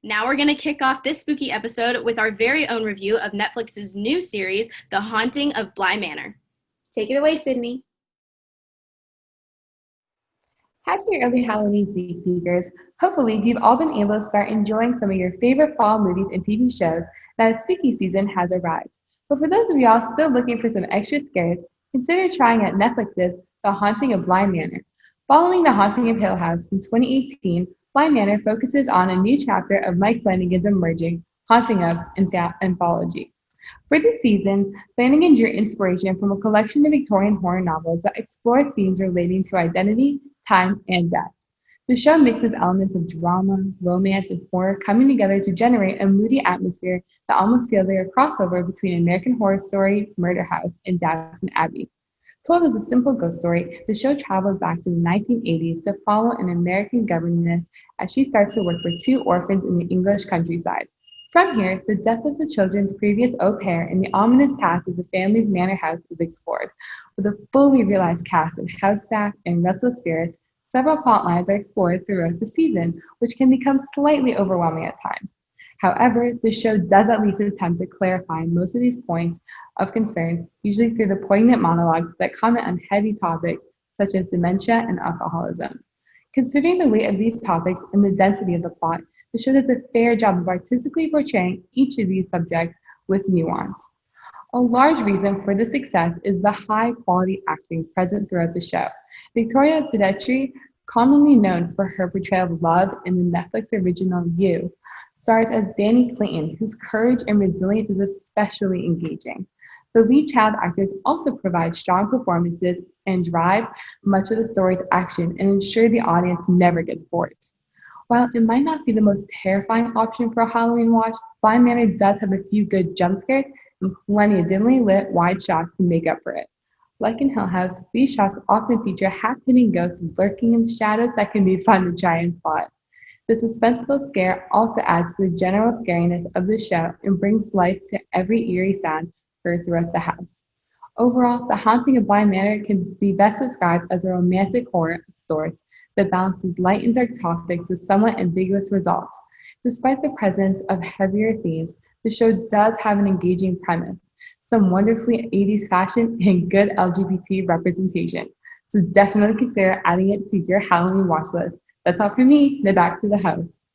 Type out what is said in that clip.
Now we're going to kick off this spooky episode with our very own review of Netflix's new series, The Haunting of Bly Manor. Take it away, Sydney. Happy early Halloween, Sneak Peekers. Hopefully, you've all been able to start enjoying some of your favorite fall movies and TV shows now that spooky season has arrived. But for those of y'all still looking for some extra scares, consider trying out Netflix's The Haunting of Bly Manor. Following The Haunting of Hill House in 2018, Bly Manor focuses on a new chapter of Mike Flanagan's emerging Haunting of anthology. For this season, Flanagan drew inspiration from a collection of Victorian horror novels that explore themes relating to identity, time, and death. The show mixes elements of drama, romance, and horror coming together to generate a moody atmosphere that almost feels like a crossover between American Horror Story, Murder House, and Downton Abbey. Told as a simple ghost story, the show travels back to the 1980s to follow an American governess as she starts to work for two orphans in the English countryside. From here, the death of the children's previous au pair and the ominous past of the family's manor house is explored. With a fully realized cast of house staff and restless spirits, several plot lines are explored throughout the season, which can become slightly overwhelming at times. However, the show does at least attempt to clarify most of these points of concern, usually through the poignant monologues that comment on heavy topics such as dementia and alcoholism. Considering the weight of these topics and the density of the plot, the show does a fair job of artistically portraying each of these subjects with nuance. A large reason for this success is the high-quality acting present throughout the show. Victoria Pedetri, commonly known for her portrayal of Love in the Netflix original You, stars as Danny Clayton, whose courage and resilience is especially engaging. The lead child actors also provide strong performances and drive much of the story's action and ensure the audience never gets bored. While it might not be the most terrifying option for a Halloween watch, Bly Manor does have a few good jump scares and plenty of dimly lit wide shots to make up for it. Like in Hill House, these shots often feature half-hidden ghosts lurking in shadows that can be fun to try and spot. The suspenseful scare also adds to the general scariness of the show and brings life to every eerie sound heard throughout the house. Overall, The Haunting of Bly Manor can be best described as a romantic horror of sorts that balances light and dark topics with somewhat ambiguous results. Despite the presence of heavier themes, the show does have an engaging premise, some wonderfully 80s fashion, and good LGBT representation. So definitely consider adding it to your Halloween watch list. That's all for me. Now back to the house.